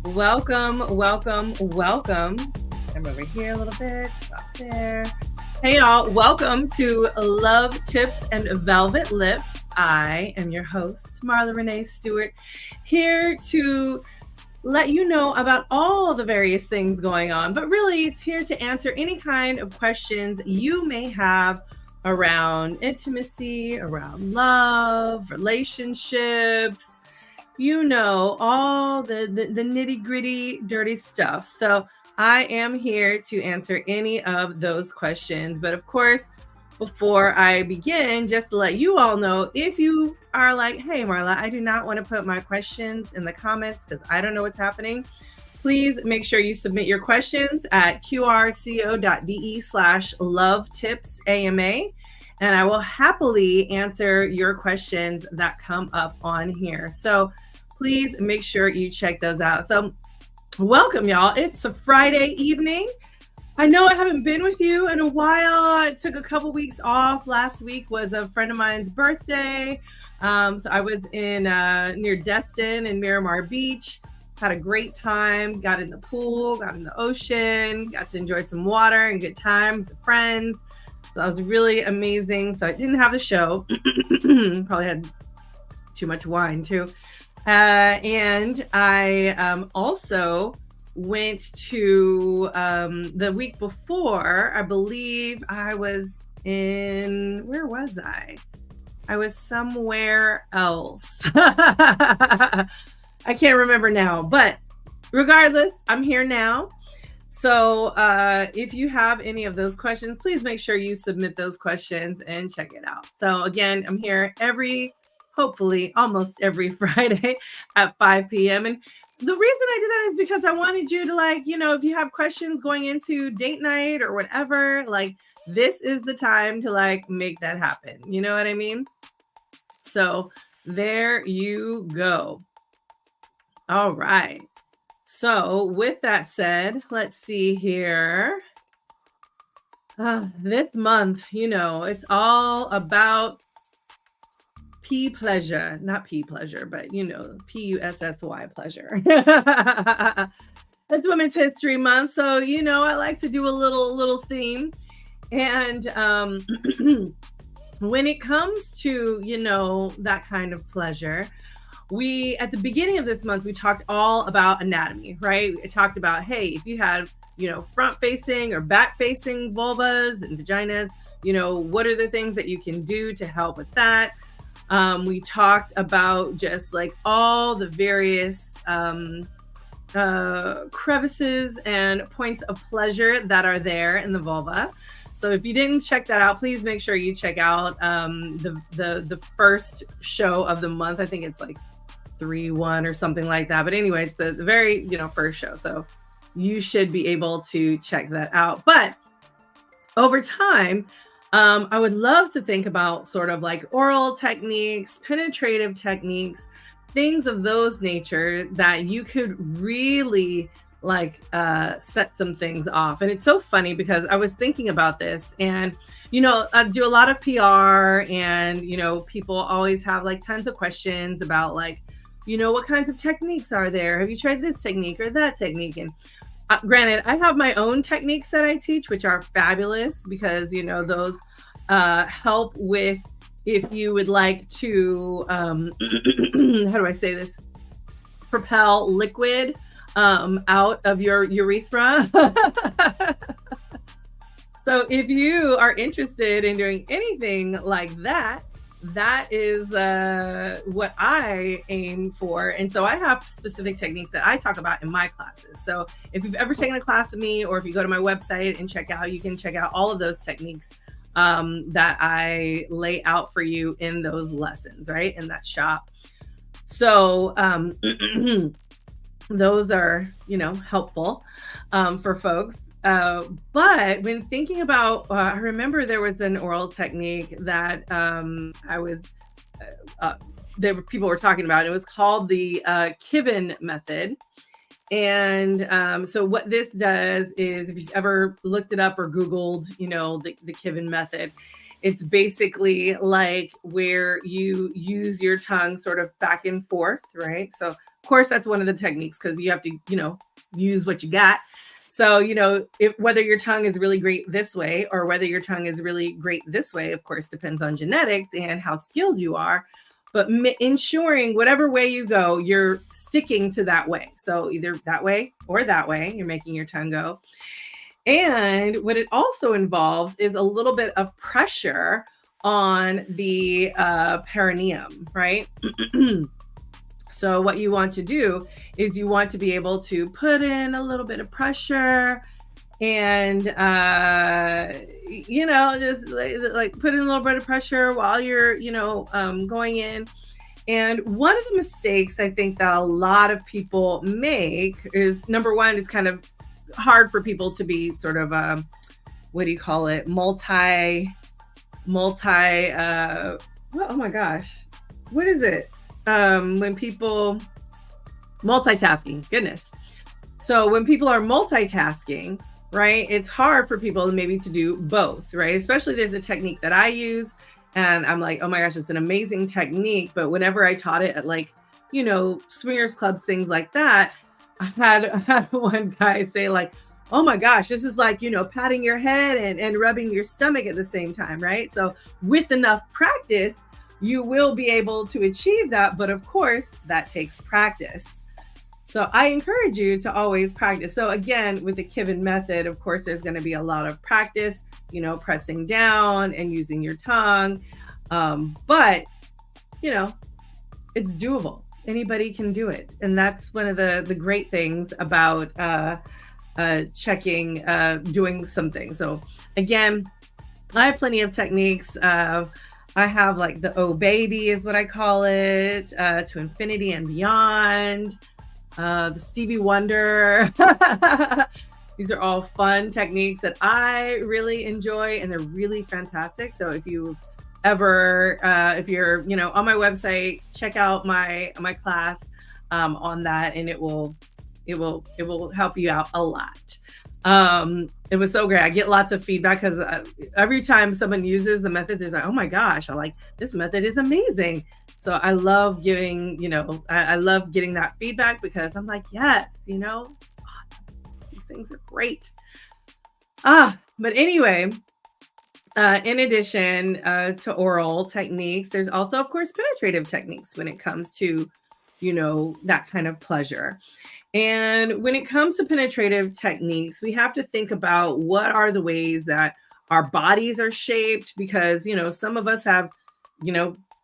Welcome. I'm over here a little bit, stop there. Hey y'all, welcome to Love Tips and Velvet Lips. I am your host, Marla Renee Stewart, here to let you know about all the various things going on, but really it's here to answer any kind of questions you may have around intimacy, around love, relationships, all the nitty gritty, dirty stuff. So I am here to answer any of those questions. But of course, before I begin, just to let you all know, if you are like, hey, Marla, I do not want to put my questions in the comments because I don't know what's happening, please make sure you submit your questions at qrco.de/lovetipsama. And I will happily answer your questions that come up on here. So please make sure you check those out. So welcome, y'all. It's a Friday evening. I know I haven't been with you in a while. I took a couple weeks off. Last week was a friend of mine's birthday. So I was in near Destin and Miramar Beach. Had a great time. Got in the pool, got in the ocean, got to enjoy some water and good times with friends. So that was really amazing. So I didn't have the show. Probably had too much wine too. And I also went to the week before, I believe I was where was I? I was somewhere else. I can't remember now, but regardless, I'm here now. So if you have any of those questions, please make sure you submit those questions and check it out. So again, I'm here hopefully almost every Friday at 5 p.m. And the reason I do that is because I wanted you to if you have questions going into date night or whatever, this is the time to make that happen. You know what I mean? So there you go. All right. So with that said, let's see here. This month, it's all about pleasure, not pleasure, but PUSSY pleasure. It's Women's History Month. So, I like to do a little theme. And when it comes to, that kind of pleasure, at the beginning of this month, we talked all about anatomy, right? We talked about, hey, if you had, front facing or back facing vulvas and vaginas, what are the things that you can do to help with that? We talked about just all the various crevices and points of pleasure that are there in the vulva. So if you didn't check that out, please make sure you check out the first show of the month. I think it's 3-1 or something like that. But anyway, it's the very, first show. So you should be able to check that out. But over time, I would love to think about sort of oral techniques, penetrative techniques, things of those nature that you could really set some things off. And it's so funny because I was thinking about this and, I do a lot of PR and, people always have tons of questions about what kinds of techniques are there? Have you tried this technique or that technique? And granted, I have my own techniques that I teach, which are fabulous because, those help with if you would like to, how do I say this? Propel liquid out of your urethra. So if you are interested in doing anything like that, that is what I aim for. And so I have specific techniques that I talk about in my classes. So if you've ever taken a class with me, or if you go to my website and you can check out all of those techniques that I lay out for you in those lessons, right? In that shop. So those are, helpful for folks. But when thinking about, I remember there was an oral technique that people were talking about. It was called the Kiven method. And so what this does is, if you've ever looked it up or Googled, the Kiven method, It's basically like where you use your tongue sort of back and forth, right? So, of course, that's one of the techniques because you have to, use what you got. So, whether your tongue is really great this way or whether your tongue is really great this way, of course, depends on genetics and how skilled you are. But ensuring whatever way you go, you're sticking to that way. So either that way or that way, you're making your tongue go. And what it also involves is a little bit of pressure on the perineum, right? So what you want to do is you want to be able to put in a little bit of pressure and, just like put in a little bit of pressure while you're, going in. And one of the mistakes I think that a lot of people make is, number one, it's kind of hard for people to be sort of, what do you call it? Oh my gosh, what is it? When people multitasking, goodness. So when people are multitasking, right, it's hard for people maybe to do both, right? Especially there's a technique that I use and I'm like, oh my gosh, it's an amazing technique. But whenever I taught it at swingers clubs, things like that, I had one guy say like, oh my gosh, this is like, patting your head and rubbing your stomach at the same time, right? So with enough practice, you will be able to achieve that. But of course, that takes practice. So I encourage you to always practice. So again, with the Kivin method, of course, there's going to be a lot of practice, pressing down and using your tongue. But, it's doable. Anybody can do it. And that's one of the great things about doing something. So again, I have plenty of techniques. I have like the Oh Baby is what I call it, to infinity and beyond, the Stevie Wonder. These are all fun techniques that I really enjoy and they're really fantastic. So if you ever, if you're, on my website, check out my class on that and it will help you out a lot. It was so great. I get lots of feedback because every time someone uses the method, there's like, oh my gosh, I like this method is amazing. So I love giving, I love getting that feedback because I'm like, yes, awesome. These things are great. But anyway, in addition to oral techniques, there's also, of course, penetrative techniques when it comes to, that kind of pleasure. And when it comes to penetrative techniques, we have to think about what are the ways that our bodies are shaped because, some of us have,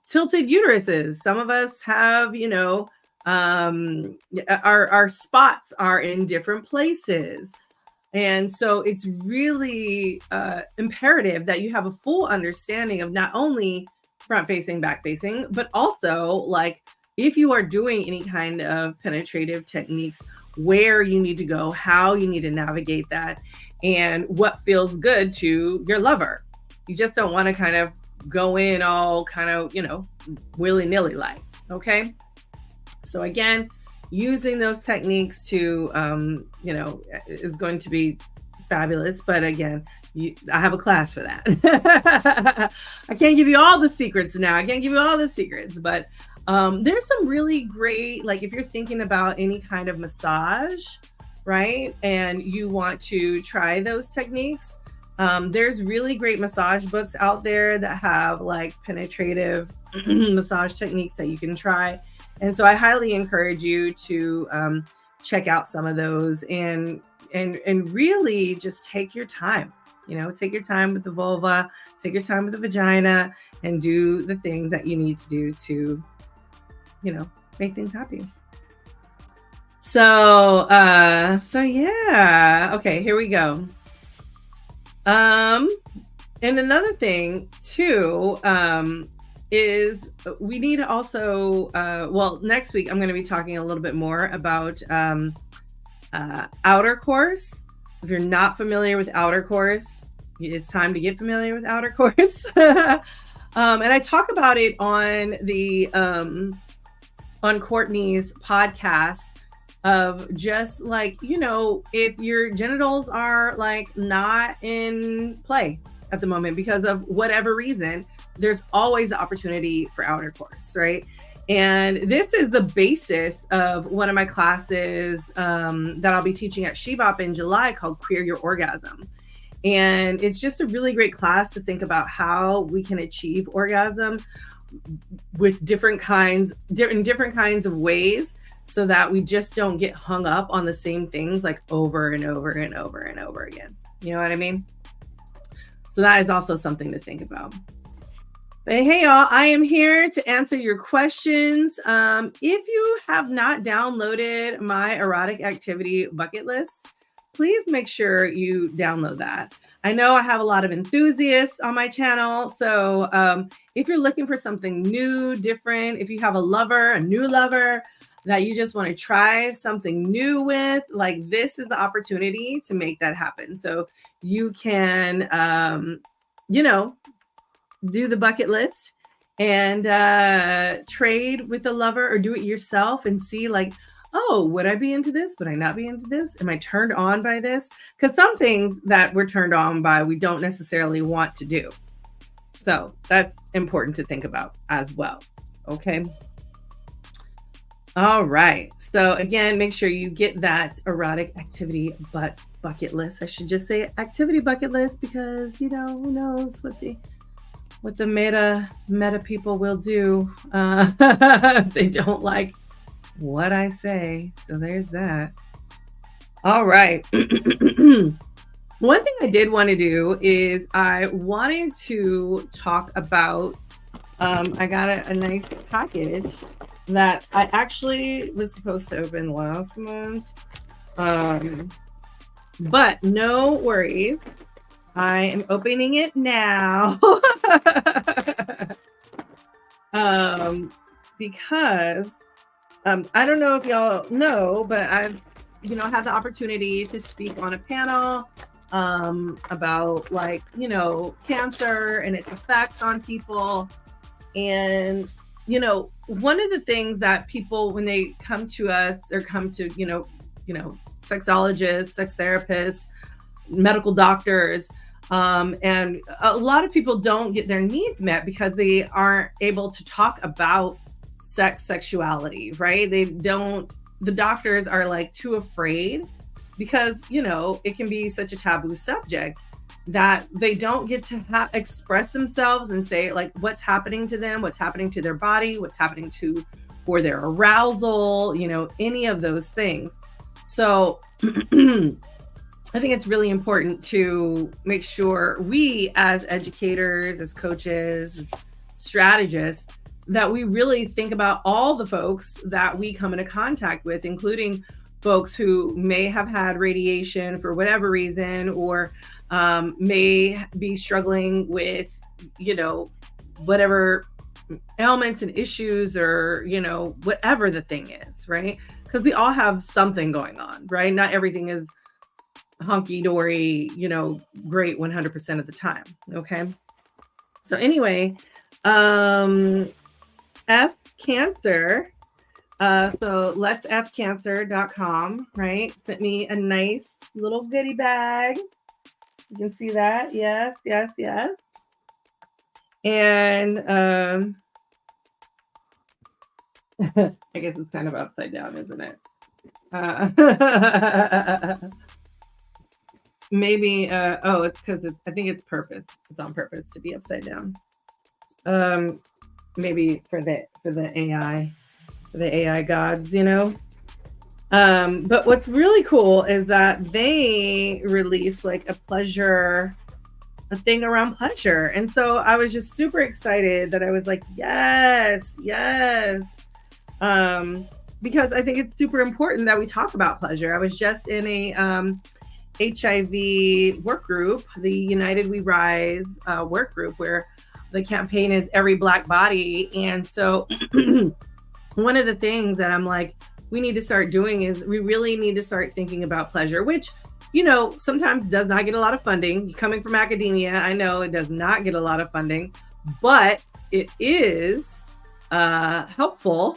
tilted uteruses. Some of us have, our spots are in different places. And so it's really imperative that you have a full understanding of not only front facing, back facing, but also like if you are doing any kind of penetrative techniques, where you need to go, how you need to navigate that, and what feels good to your lover. You just don't want to kind of go in all kind of, willy-nilly like, okay? So again, using those techniques to, is going to be fabulous. But again, I have a class for that. I can't give you all the secrets now. But there's some really great, like if you're thinking about any kind of massage, right? And you want to try those techniques, there's really great massage books out there that have like penetrative massage techniques that you can try. And so I highly encourage you to check out some of those and really just take your time. Take your time with the vulva, take your time with the vagina, and do the things that you need to do to, make things happy. So yeah. Okay, here we go. And another thing too, is we need to also, next week I'm going to be talking a little bit more about outer course. So if you're not familiar with outer course, it's time to get familiar with outer course. And I talk about it on the on Courtney's podcast of just like, if your genitals are like not in play at the moment because of whatever reason. There's always the opportunity for outer course, right? And this is the basis of one of my classes that I'll be teaching at Shebop in July called Queer Your Orgasm. And it's just a really great class to think about how we can achieve orgasm with different kinds of ways, so that we just don't get hung up on the same things like over and over and over and over again. You know what I mean? So that is also something to think about. But hey, y'all, I am here to answer your questions. If you have not downloaded my erotic activity bucket list, please make sure you download that. I know I have a lot of enthusiasts on my channel. So if you're looking for something new, different, if you have a new lover that you just want to try something new with, like, this is the opportunity to make that happen. So you can, do the bucket list and trade with a lover, or do it yourself and see, like, oh, would I be into this? Would I not be into this? Am I turned on by this? Because some things that we're turned on by, we don't necessarily want to do. So that's important to think about as well. Okay. All right. So again, make sure you get that erotic activity bucket list. I should just say activity bucket list, because, who knows what the meta people will do if they don't like what I say. So there's that. All right. One thing I did want to do is I wanted to talk about, I got a nice package that I actually was supposed to open last month. But no worries. I am opening it now. Because I don't know if y'all know, but I've had the opportunity to speak on a panel about, like, cancer and its effects on people. And one of the things that people, when they come to us or come to sexologists, sex therapists, medical doctors, and a lot of people don't get their needs met because they aren't able to talk about sexuality, right? The doctors are, like, too afraid because, it can be such a taboo subject that they don't get to express themselves and say, like, what's happening to them, what's happening to their body, what's happening for their arousal, any of those things. So I think it's really important to make sure we, as educators, as coaches, strategists, that we really think about all the folks that we come into contact with, including folks who may have had radiation for whatever reason, or may be struggling with, whatever ailments and issues, or, whatever the thing is, right? Because we all have something going on, right? Not everything is hunky-dory, great 100% of the time. Okay. So anyway, F Cancer. So letsfcancer.com, right? Sent me a nice little goodie bag. You can see that. Yes. And I guess it's kind of upside down, isn't it? Maybe, it's because I think it's purpose. It's on purpose to be upside down. Maybe for the AI gods, But what's really cool is that they release, like, a thing around pleasure. And so I was just super excited that I was like, yes. Because I think it's super important that we talk about pleasure. I was just in a HIV work group, the United We Rise work group, where the campaign is Every Black Body. And so one of the things that I'm like, we need to start doing is we really need to start thinking about pleasure, which, sometimes does not get a lot of funding. Coming from academia, I know it does not get a lot of funding, but it is helpful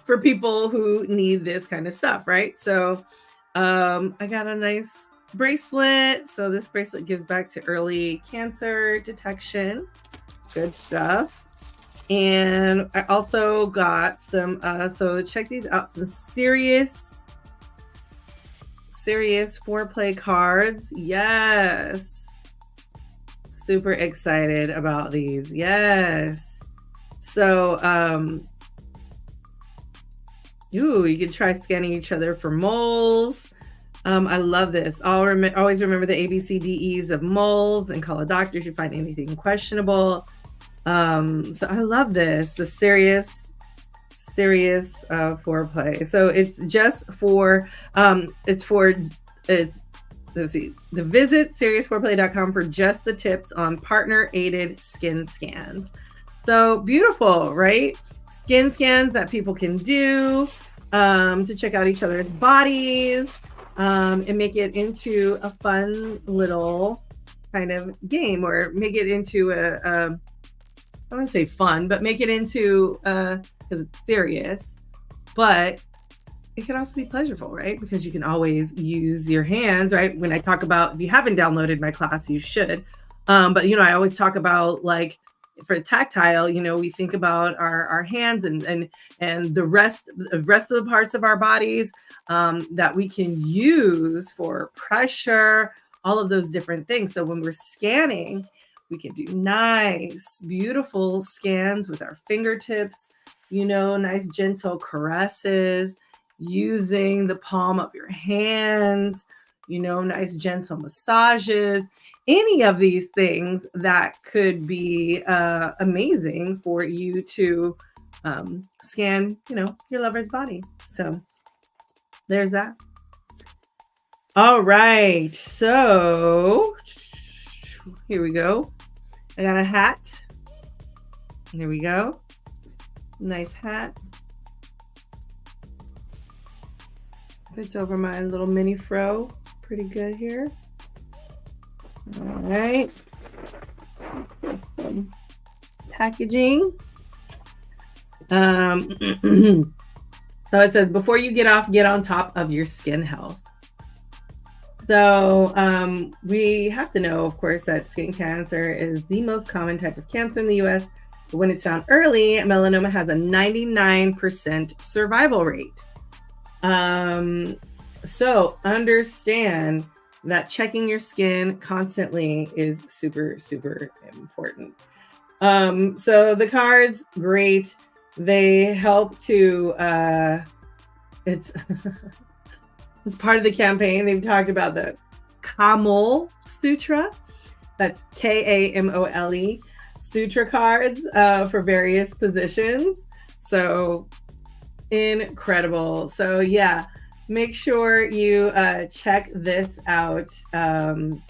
for people who need this kind of stuff, right? So I got a nice bracelet. So this bracelet gives back to early cancer detection. Good stuff. And I also got some, so check these out, some serious foreplay cards. Yes. Super excited about these. Yes. So, you can try scanning each other for moles. I love this. Always remember the ABCDEs of moles and call a doctor if you find anything questionable. So I love this, the serious foreplay. So it's just for, let's see, the visit seriousforeplay.com for just the tips on partner aided skin scans. So beautiful, right? Skin scans that people can do to check out each other's bodies and make it into a fun little kind of game, or make it into I don't want to say fun, but make it into, because it's serious, but it can also be pleasurable, right? Because you can always use your hands, right? When I talk about, if you haven't downloaded my class, you should. But, I always talk about, like, for tactile, we think about our hands and the rest of the parts of our bodies that we can use for pressure, all of those different things. So when we're scanning, we can do nice, beautiful scans with our fingertips, nice, gentle caresses, using the palm of your hands, nice, gentle massages, any of these things that could be amazing for you to scan, your lover's body. So there's that. All right. So here we go. I got a hat. There we go. Nice hat. Fits over my little mini fro. Pretty good here. All right. Packaging. So it says, before you get off, get on top of your skin health. So we have to know, of course, that skin cancer is the most common type of cancer in the U.S. But when it's found early, melanoma has a 99% survival rate. So understand that checking your skin constantly is super, super important. So the cards, great. They help to, it's as part of the campaign, they've talked about the Kamole Sutra. That's Kamole Sutra cards for various positions. So incredible. So yeah, make sure you check this out. And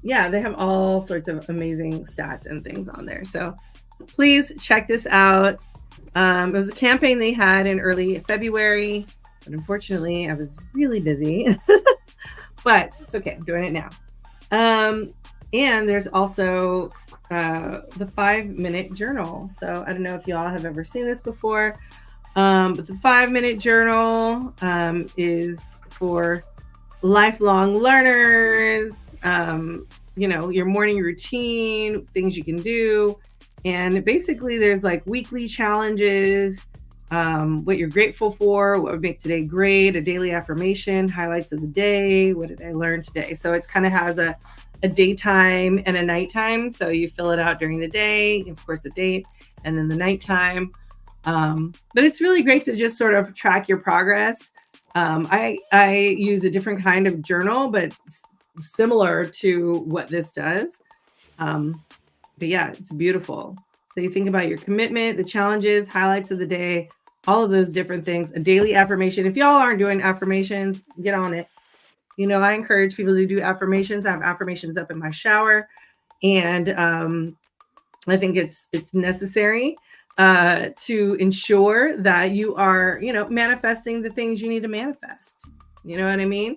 yeah, they have all sorts of amazing stats and things on there. So please check this out. It was a campaign they had in early February. But unfortunately, I was really busy, but it's okay. I'm doing it now. And there's also the 5-minute journal. So I don't know if y'all have ever seen this before, but the 5-minute journal is for lifelong learners, your morning routine, things you can do. And basically there's like weekly challenges, what you're grateful for, what would make today great, a daily affirmation, highlights of the day, what did I learn today? So it's kind of has a daytime and a nighttime. So you fill it out during the day, of course, the date, and then the nighttime. But it's really great to just sort of track your progress. I use a different kind of journal, but similar to what this does. But yeah, it's beautiful. So you think about your commitment, the challenges, highlights of the day, all of those different things, a daily affirmation. If y'all aren't doing affirmations, get on it. I encourage people to do affirmations. I have affirmations up in my shower, and I think it's necessary to ensure that you are, manifesting the things you need to manifest. You know what I mean?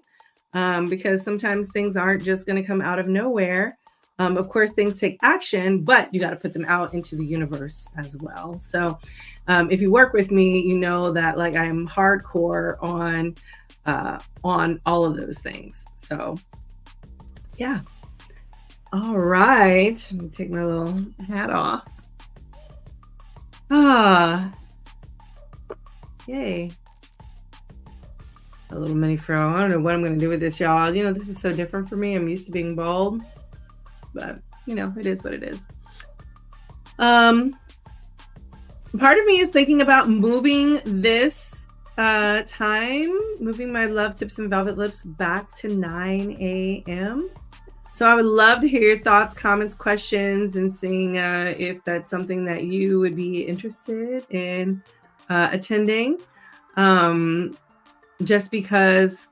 Because sometimes things aren't just going to come out of nowhere. Of course, things take action, but you got to put them out into the universe as well. So if you work with me, you know that like I'm hardcore on on all of those things. So yeah. All right. Let me take my little hat off. Yay. A little mini fro. I don't know what I'm going to do with this, y'all. This is so different for me. I'm used to being bald, but it is what it is. Part of me is thinking about moving this moving my Love Tips and Velvet Lips back to 9 a.m. So I would love to hear your thoughts, comments, questions, and seeing if that's something that you would be interested in attending. Just because,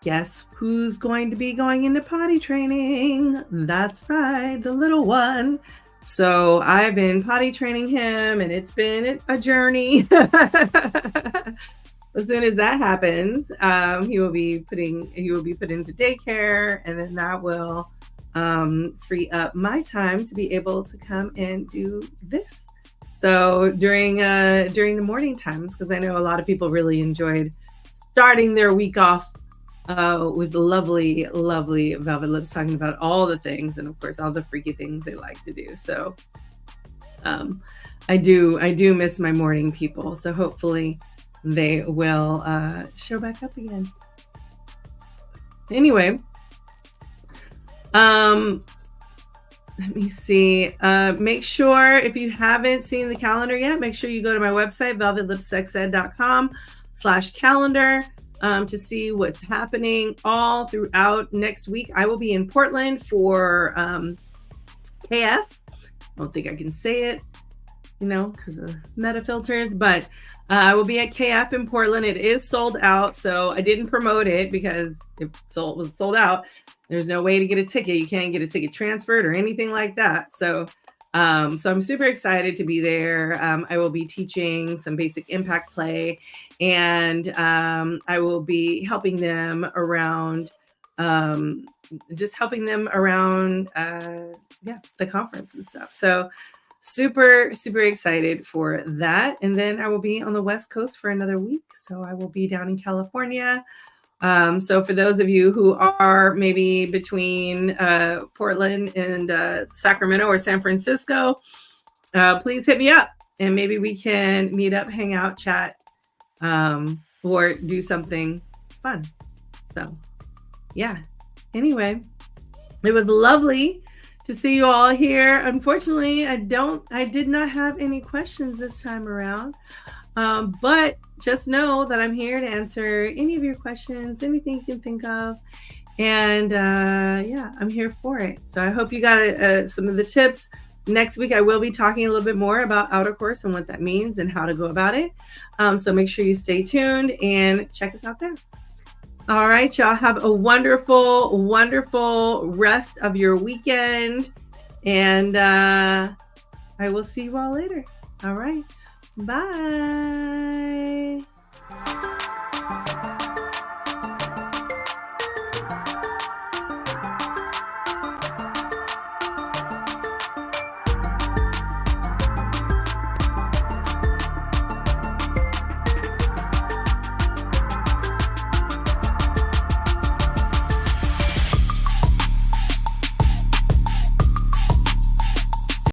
guess who's going to be going into potty training? That's right, the little one. So I've been potty training him, and it's been a journey. As soon as that happens, he will be put into daycare, and then that will free up my time to be able to come and do this. So during the morning times, because I know a lot of people really enjoyed starting their week off with lovely, lovely Velvet Lips, talking about all the things, and of course all the freaky things they like to do. So I do miss my morning people. So hopefully they will show back up again. Anyway, let me see. Make sure, if you haven't seen the calendar yet, make sure you go to my website, velvetlipsexed.com/calendar, to see what's happening all throughout next week. I will be in Portland for KF. I don't think I can say it, because of meta filters, but I will be at KF in Portland. It is sold out, so I didn't promote it because it was sold out. There's no way to get a ticket. You can't get a ticket transferred or anything like that. So I'm super excited to be there. I will be teaching some basic impact play, and I will be helping them around, the conference and stuff. So super, super excited for that. And then I will be on the West Coast for another week. So I will be down in California. So for those of you who are maybe between Portland and Sacramento or San Francisco, please hit me up, and maybe we can meet up, hang out, chat, or do something fun. So yeah, anyway, it was lovely to see you all here. Unfortunately, I did not have any questions this time around. But just know that I'm here to answer any of your questions, anything you can think of. And I'm here for it. So I hope you got some of the tips. Next week, I will be talking a little bit more about outer course and what that means and how to go about it. So make sure you stay tuned and check us out there. All right, y'all, have a wonderful, wonderful rest of your weekend. And I will see you all later. All right. Bye.